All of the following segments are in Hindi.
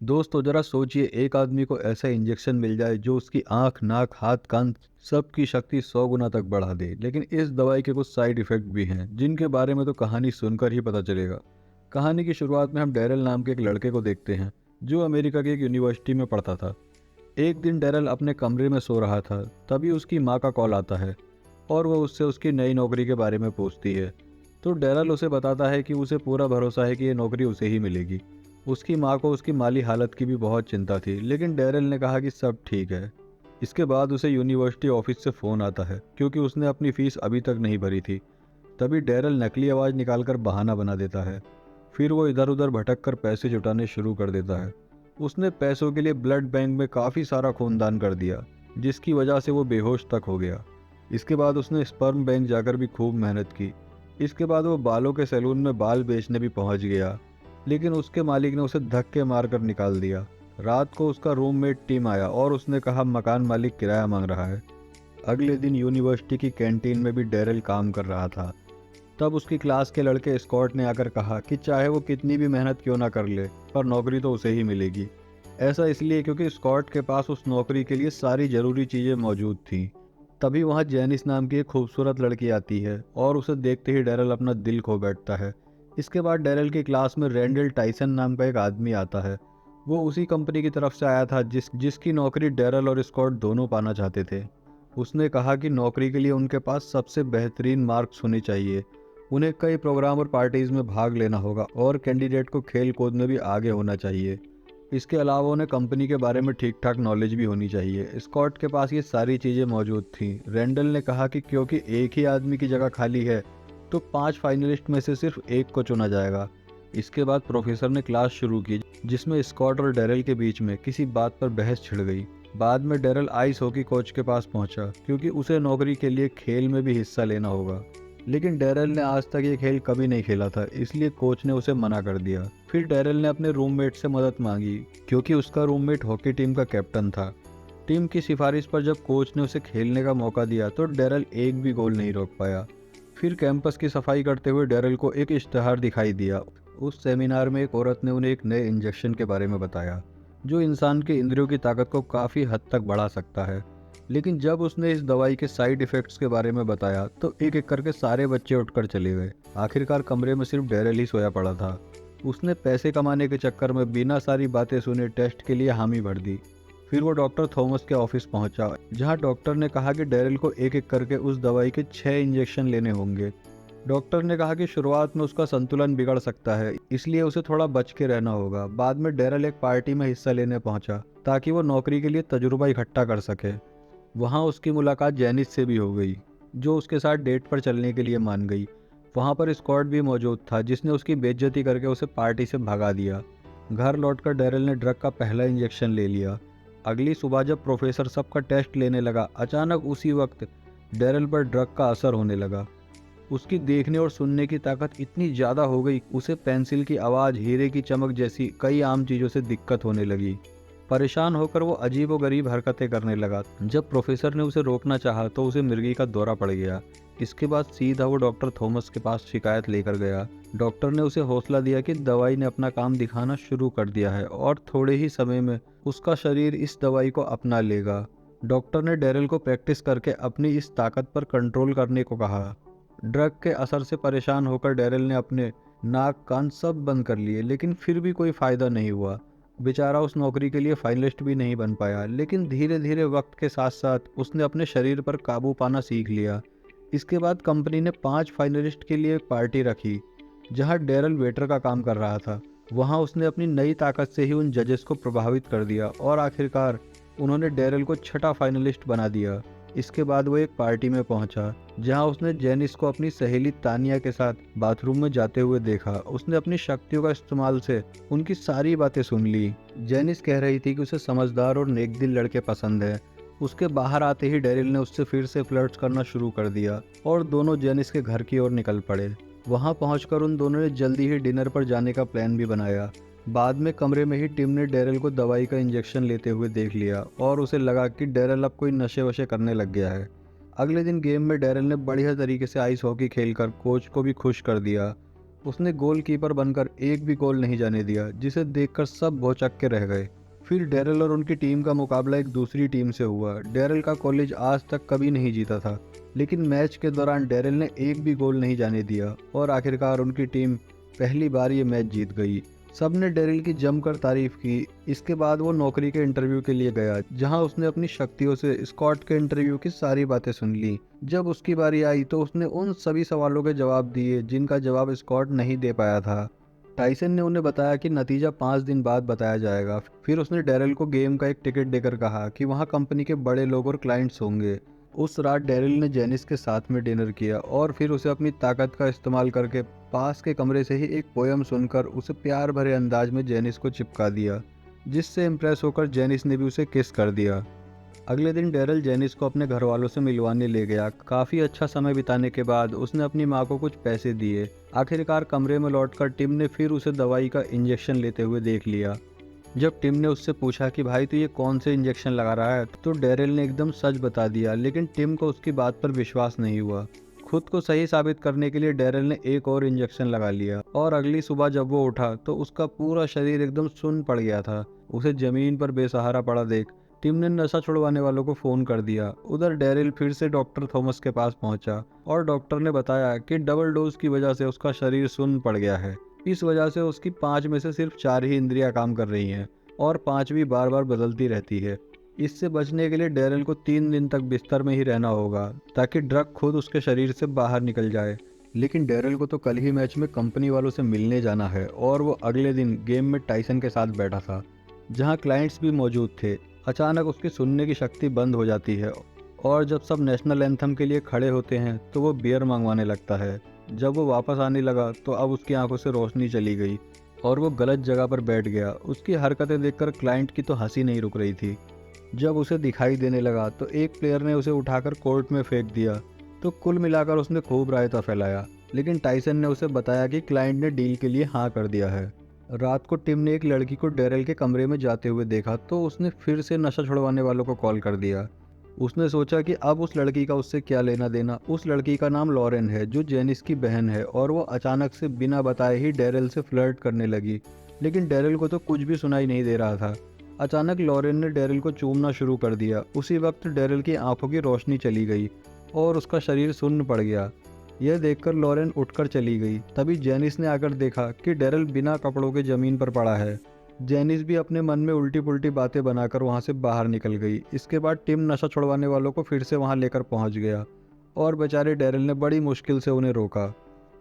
दोस्तों जरा सोचिए, एक आदमी को ऐसा इंजेक्शन मिल जाए जो उसकी आंख, नाक, हाथ, कान सबकी शक्ति 100 गुना तक बढ़ा दे। लेकिन इस दवाई के कुछ साइड इफेक्ट भी हैं जिनके बारे में तो कहानी सुनकर ही पता चलेगा। कहानी की शुरुआत में हम डैरल नाम के एक लड़के को देखते हैं जो अमेरिका की एक यूनिवर्सिटी में पढ़ता था। एक दिन डैरल अपने कमरे में सो रहा था, तभी उसकी माँ का कॉल आता है और वह उससे उसकी नई नौकरी के बारे में पूछती है। तो डैरल उसे बताता है कि उसे पूरा भरोसा है कि ये नौकरी उसे ही मिलेगी। उसकी माँ को उसकी माली हालत की भी बहुत चिंता थी, लेकिन डैरल ने कहा कि सब ठीक है। इसके बाद उसे यूनिवर्सिटी ऑफिस से फ़ोन आता है क्योंकि उसने अपनी फ़ीस अभी तक नहीं भरी थी। तभी डैरल नकली आवाज़ निकालकर बहाना बना देता है। फिर वो इधर उधर भटक कर पैसे जुटाने शुरू कर देता है। उसने पैसों के लिए ब्लड बैंक में काफ़ी सारा खूनदान कर दिया, जिसकी वजह से वो बेहोश तक हो गया। इसके बाद उसने स्पर्म बैंक जाकर भी खूब मेहनत की। इसके बाद वो बालों के सैलून में बाल बेचने भी पहुंच गया, लेकिन उसके मालिक ने उसे धक्के मारकर निकाल दिया। रात को उसका रूममेट टिम आया और उसने कहा मकान मालिक किराया मांग रहा है। अगले दिन यूनिवर्सिटी की कैंटीन में भी डैरल काम कर रहा था। तब उसकी क्लास के लड़के स्कॉट ने आकर कहा कि चाहे वो कितनी भी मेहनत क्यों ना कर ले, पर नौकरी तो उसे ही मिलेगी। ऐसा इसलिए क्योंकि स्कॉट के पास उस नौकरी के लिए सारी ज़रूरी चीज़ें मौजूद थीं। तभी वहाँ जेनिस नाम की एक खूबसूरत लड़की आती है और उसे देखते ही डैरल अपना दिल खो बैठता है। इसके बाद डैरल की क्लास में रैंडल टाइसन नाम का एक आदमी आता है। वो उसी कंपनी की तरफ से आया था जिसकी नौकरी डैरल और स्कॉट दोनों पाना चाहते थे। उसने कहा कि नौकरी के लिए उनके पास सबसे बेहतरीन मार्क्स होने चाहिए, उन्हें कई प्रोग्राम और पार्टीज में भाग लेना होगा और कैंडिडेट को खेल कूद में भी आगे होना चाहिए। इसके अलावा उन्हें कंपनी के बारे में ठीक ठाक नॉलेज भी होनी चाहिए। स्कॉट के पास ये सारी चीज़ें मौजूद थीं। रैंडल ने कहा कि क्योंकि एक ही आदमी की जगह खाली है, तो 5 फाइनलिस्ट में से सिर्फ एक को चुना जाएगा। इसके बाद प्रोफेसर ने क्लास शुरू की, जिसमें स्कॉट और डैरल के बीच में किसी बात पर बहस छिड़ गई। बाद में डैरल आइस हॉकी कोच के पास पहुंचा क्योंकि उसे नौकरी के लिए खेल में भी हिस्सा लेना होगा। लेकिन डैरल ने आज तक ये खेल कभी नहीं खेला था, इसलिए कोच ने उसे मना कर दिया। फिर डैरल ने अपने रूममेट से मदद मांगी क्योंकि उसका रूममेट हॉकी टीम का कैप्टन था। टीम की सिफारिश पर जब कोच ने उसे खेलने का मौका दिया तो डैरल एक भी गोल नहीं रोक पाया। फिर कैंपस की सफाई करते हुए डैरल को एक इश्तहार दिखाई दिया। उस सेमिनार में एक औरत ने उन्हें एक नए इंजेक्शन के बारे में बताया जो इंसान के इंद्रियों की ताकत को काफ़ी हद तक बढ़ा सकता है। लेकिन जब उसने इस दवाई के साइड इफ़ेक्ट्स के बारे में बताया तो एक एक करके सारे बच्चे उठकर चले गए। आखिरकार कमरे में सिर्फ डैरल ही सोया पड़ा था। उसने पैसे कमाने के चक्कर में बिना सारी बातें सुने टेस्ट के लिए हामी भर दी। फिर वो डॉक्टर थॉमस के ऑफिस पहुंचा, जहां डॉक्टर ने कहा कि डैरल को एक एक करके उस दवाई के 6 इंजेक्शन लेने होंगे। डॉक्टर ने कहा कि शुरुआत में उसका संतुलन बिगड़ सकता है, इसलिए उसे थोड़ा बच के रहना होगा। बाद में डैरल एक पार्टी में हिस्सा लेने पहुंचा ताकि वो नौकरी के लिए तजुर्बा इकट्ठा कर सके। वहाँ उसकी मुलाकात जेनिस से भी हो गई, जो उसके साथ डेट पर चलने के लिए मान गई। वहाँ पर स्कॉट भी मौजूद था, जिसने उसकी बेइज्जती करके उसे पार्टी से भगा दिया। घर लौटकर डैरल ने ड्रग का पहला इंजेक्शन ले लिया। अगली सुबह जब प्रोफेसर सबका टेस्ट लेने लगा, अचानक उसी वक्त डैरल पर ड्रग का असर होने लगा। उसकी देखने और सुनने की ताकत इतनी ज़्यादा हो गई, उसे पेंसिल की आवाज़, हीरे की चमक जैसी कई आम चीज़ों से दिक्कत होने लगी। परेशान होकर वो अजीबोगरीब हरकतें करने लगा। जब प्रोफेसर ने उसे रोकना चाहा तो उसे मिर्गी का दौरा पड़ गया। इसके बाद सीधा वो डॉक्टर थॉमस के पास शिकायत लेकर गया। डॉक्टर ने उसे हौसला दिया कि दवाई ने अपना काम दिखाना शुरू कर दिया है और थोड़े ही समय में उसका शरीर इस दवाई को अपना लेगा। डॉक्टर ने डैरल को प्रैक्टिस करके अपनी इस ताकत पर कंट्रोल करने को कहा। ड्रग के असर से परेशान होकर डैरल ने अपने नाक, कान सब बंद कर लिए, लेकिन फिर भी कोई फ़ायदा नहीं हुआ। बेचारा उस नौकरी के लिए फाइनलिस्ट भी नहीं बन पाया। लेकिन धीरे धीरे वक्त के साथ साथ उसने अपने शरीर पर काबू पाना सीख लिया। इसके बाद कंपनी ने 5 फाइनलिस्ट के लिए एक पार्टी रखी, जहां डैरल वेटर का काम कर रहा था। वहां उसने अपनी नई ताकत से ही उन जजेस को प्रभावित कर दिया और आखिरकार उन्होंने डैरल को छठा फाइनलिस्ट बना दिया। इसके बाद वो एक पार्टी में पहुंचा, जहां उसने जेनिस को अपनी सहेली तानिया के साथ बाथरूम में जाते हुए देखा। उसने अपनी शक्तियों का इस्तेमाल से उनकी सारी बातें सुन ली। जेनिस कह रही थी कि उसे समझदार और नेकदिल लड़के पसंद है। उसके बाहर आते ही डैरिल ने उससे फिर से फ्लर्ट करना शुरू कर दिया और दोनों जेनिस के घर की ओर निकल पड़े। वहां पहुंचकर उन दोनों ने जल्दी ही डिनर पर जाने का प्लान भी बनाया। बाद में कमरे में ही टिम ने डैरल को दवाई का इंजेक्शन लेते हुए देख लिया और उसे लगा कि डैरल अब कोई नशे वशे करने लग गया है। अगले दिन गेम में डैरल ने बढ़िया तरीके से आइस हॉकी खेलकर कोच को भी खुश कर दिया। उसने गोलकीपर बनकर एक भी गोल नहीं जाने दिया, जिसे देखकर सब भौचक्के रह गए। फिर डैरेल और उनकी टीम का मुकाबला एक दूसरी टीम से हुआ। डैरेल का कॉलेज आज तक कभी नहीं जीता था, लेकिन मैच के दौरान डैरेल ने एक भी गोल नहीं जाने दिया और आखिरकार उनकी टीम पहली बार ये मैच जीत गई। सबने डैरेल की जमकर तारीफ की। इसके बाद वो नौकरी के इंटरव्यू के लिए गया, जहां उसने अपनी शक्तियों से स्कॉट के इंटरव्यू की सारी बातें सुन ली। जब उसकी बारी आई तो उसने उन सभी सवालों के जवाब दिए जिनका जवाब स्कॉट नहीं दे पाया था। टाइसन ने उन्हें बताया कि नतीजा 5 दिन बाद बताया जाएगा। फिर उसने डैरेल को गेम का एक टिकट देकर कहा कि वहाँ कंपनी के बड़े लोग और क्लाइंट्स होंगे। उस रात डैरेल ने जेनिस के साथ में डिनर किया और फिर उसे अपनी ताकत का इस्तेमाल करके पास के कमरे से ही एक पोयम सुनकर उसे प्यार भरे अंदाज में जेनिस को चिपका दिया, जिससे इम्प्रेस होकर जेनिस ने भी उसे किस कर दिया। अगले दिन डैरेल जेनिस को अपने घर वालों से मिलवाने ले गया। काफ़ी अच्छा समय बिताने के बाद उसने अपनी माँ को कुछ पैसे दिए। आखिरकार कमरे में लौटकर टिम ने फिर उसे दवाई का इंजेक्शन लेते हुए देख लिया। जब टिम ने उससे पूछा कि भाई तू ये कौन से इंजेक्शन लगा रहा है, तो डैरेल ने एकदम सच बता दिया, लेकिन टिम को उसकी बात पर विश्वास नहीं हुआ। खुद को सही साबित करने के लिए डैरेल ने एक और इंजेक्शन लगा लिया और अगली सुबह जब वो उठा तो उसका पूरा शरीर एकदम सुन्न पड़ गया था। उसे जमीन पर बेसहारा पड़ा देख टिम ने नशा छुड़वाने वालों को फ़ोन कर दिया। उधर डैरेल फिर से डॉक्टर थॉमस के पास पहुंचा और डॉक्टर ने बताया कि डबल डोज की वजह से उसका शरीर सुन्न पड़ गया है। इस वजह से उसकी 5 में से सिर्फ 4 ही इंद्रियां काम कर रही हैं और 5वीं बार बार बदलती रहती है। इससे बचने के लिए डैरेल को 3 दिन तक बिस्तर में ही रहना होगा ताकि ड्रग खुद उसके शरीर से बाहर निकल जाए। लेकिन डैरेल को तो कल ही मैच में कंपनी वालों से मिलने जाना है और वो अगले दिन गेम में टाइसन के साथ बैठा था, जहाँ क्लाइंट्स भी मौजूद थे। अचानक उसकी सुनने की शक्ति बंद हो जाती है और जब सब नेशनल एंथम के लिए खड़े होते हैं तो वो बियर मंगवाने लगता है। जब वो वापस आने लगा तो अब उसकी आंखों से रोशनी चली गई और वो गलत जगह पर बैठ गया। उसकी हरकतें देखकर क्लाइंट की तो हंसी नहीं रुक रही थी। जब उसे दिखाई देने लगा तो एक प्लेयर ने उसे उठाकर कोर्ट में फेंक दिया। तो कुल मिलाकर उसने खूब रायता फैलाया, लेकिन टाइसन ने उसे बताया कि क्लाइंट ने डील के लिए हाँ कर दिया है। रात को टिम ने एक लड़की को डैरेल के कमरे में जाते हुए देखा तो उसने फिर से नशा छुड़वाने वालों को कॉल कर दिया। उसने सोचा कि अब उस लड़की का उससे क्या लेना देना। उस लड़की का नाम लॉरेन है, जो जेनिस की बहन है, और वो अचानक से बिना बताए ही डैरेल से फ्लर्ट करने लगी। लेकिन डैरेल को तो कुछ भी सुनाई नहीं दे रहा था। अचानक लॉरेन ने डैरेल को चूमना शुरू कर दिया। उसी वक्त डैरेल की आंखों की रोशनी चली गई और उसका शरीर सुन्न पड़ गया। यह देखकर लॉरेन उठकर चली गई। तभी जेनिस ने आकर देखा कि डैरेल बिना कपड़ों के जमीन पर पड़ा है। जेनिस भी अपने मन में उल्टी पुल्टी बातें बनाकर वहां से बाहर निकल गई। इसके बाद टिम नशा छुड़वाने वालों को फिर से वहां लेकर पहुंच गया और बेचारे डैरेल ने बड़ी मुश्किल से उन्हें रोका।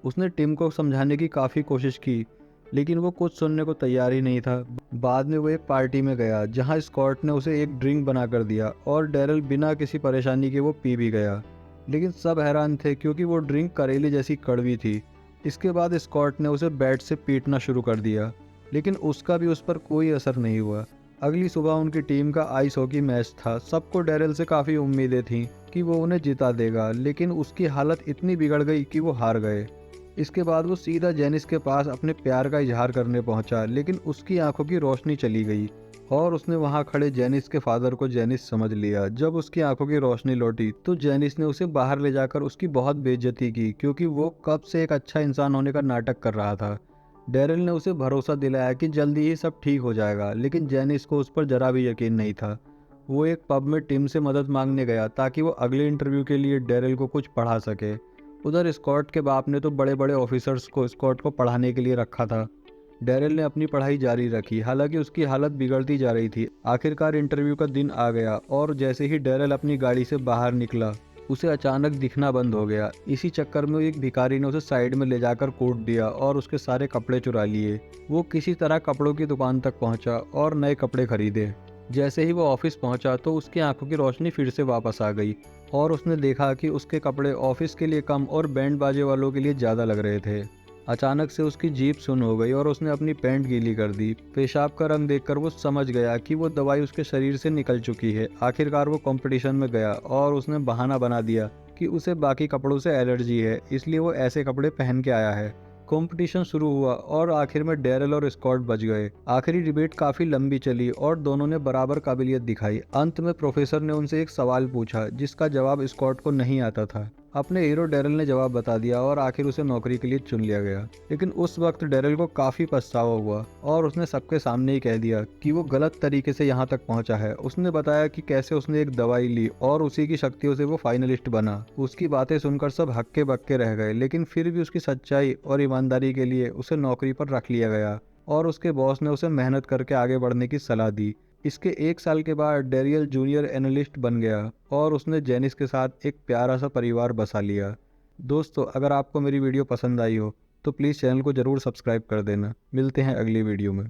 उसने टिम को समझाने की काफ़ी कोशिश की, लेकिन वो कुछ सुनने को तैयार ही नहीं था। बाद में वो एक पार्टी में गया जहां स्कॉट ने उसे एक ड्रिंक बना कर दिया और डैरेल बिना किसी परेशानी के वो पी भी गया। लेकिन सब हैरान थे क्योंकि वो ड्रिंक करेली जैसी कड़वी थी। इसके बाद स्कॉट ने उसे बैट से पीटना शुरू कर दिया, लेकिन उसका भी उस पर कोई असर नहीं हुआ। अगली सुबह उनकी टीम का आइस हॉकी मैच था। सबको डैरेल से काफ़ी उम्मीदें थीं कि वो उन्हें जिता देगा, लेकिन उसकी हालत इतनी बिगड़ गई कि वो हार गए। इसके बाद वो सीधा जेनिस के पास अपने प्यार का इजहार करने पहुंचा, लेकिन उसकी आंखों की रोशनी चली गई और उसने वहां खड़े जेनिस के फादर को जेनिस समझ लिया। जब उसकी आंखों की रोशनी लौटी तो जेनिस ने उसे बाहर ले जाकर उसकी बहुत बेइज्जती की, क्योंकि वो कब से एक अच्छा इंसान होने का नाटक कर रहा था। डैरेल ने उसे भरोसा दिलाया कि जल्दी ही सब ठीक हो जाएगा, लेकिन जेनिस को उस पर जरा भी यकीन नहीं था। वो एक पब में टिम से मदद मांगने गया ताकि वो अगले इंटरव्यू के लिए डैरेल को कुछ पढ़ा सके। उधर स्कॉट के बाप ने तो बड़े बड़े ऑफिसर्स को स्कॉट को पढ़ाने के लिए रखा था। डैरेल ने अपनी पढ़ाई जारी रखी, हालांकि उसकी हालत बिगड़ती जा रही थी। आखिरकार इंटरव्यू का दिन आ गया और जैसे ही डैरेल अपनी गाड़ी से बाहर निकला, उसे अचानक दिखना बंद हो गया। इसी चक्कर में एक भिखारी ने उसे साइड में ले जाकर कूट दिया और उसके सारे कपड़े चुरा लिए। वो किसी तरह कपड़ों की दुकान तक पहुंचा और नए कपड़े खरीदे। जैसे ही वो ऑफिस पहुंचा तो उसकी आंखों की रोशनी फिर से वापस आ गई और उसने देखा कि उसके कपड़े ऑफिस के लिए कम और बैंड बाजे वालों के लिए ज़्यादा लग रहे थे। अचानक से उसकी जीभ सुन्न हो गई और उसने अपनी पैंट गीली कर दी। पेशाब का रंग देखकर वो समझ गया कि वो दवाई उसके शरीर से निकल चुकी है। आखिरकार वो कंपटीशन में गया और उसने बहाना बना दिया कि उसे बाकी कपड़ों से एलर्जी है, इसलिए वो ऐसे कपड़े पहन के आया है। कंपटीशन शुरू हुआ और आखिर में डैरेल और स्कॉट बच गए। आखिरी डिबेट काफ़ी लंबी चली और दोनों ने बराबर काबिलियत दिखाई। अंत में प्रोफेसर ने उनसे एक सवाल पूछा जिसका जवाब स्कॉट को नहीं आता था। अपने हीरो डेरिल ने जवाब बता दिया और आखिर उसे नौकरी के लिए चुन लिया गया। लेकिन उस वक्त डेरिल को काफ़ी पछतावा हुआ और उसने सबके सामने ही कह दिया कि वो गलत तरीके से यहाँ तक पहुँचा है। उसने बताया कि कैसे उसने एक दवाई ली और उसी की शक्तियों से वो फाइनलिस्ट बना। उसकी बातें सुनकर सब हक्के बक्के रह गए, लेकिन फिर भी उसकी सच्चाई और ईमानदारी के लिए उसे नौकरी पर रख लिया गया और उसके बॉस ने उसे मेहनत करके आगे बढ़ने की सलाह दी। इसके 1 साल के बाद डेरियल जूनियर एनालिस्ट बन गया और उसने जेनिस के साथ एक प्यारा सा परिवार बसा लिया। दोस्तों, अगर आपको मेरी वीडियो पसंद आई हो तो प्लीज़ चैनल को ज़रूर सब्सक्राइब कर देना। मिलते हैं अगली वीडियो में।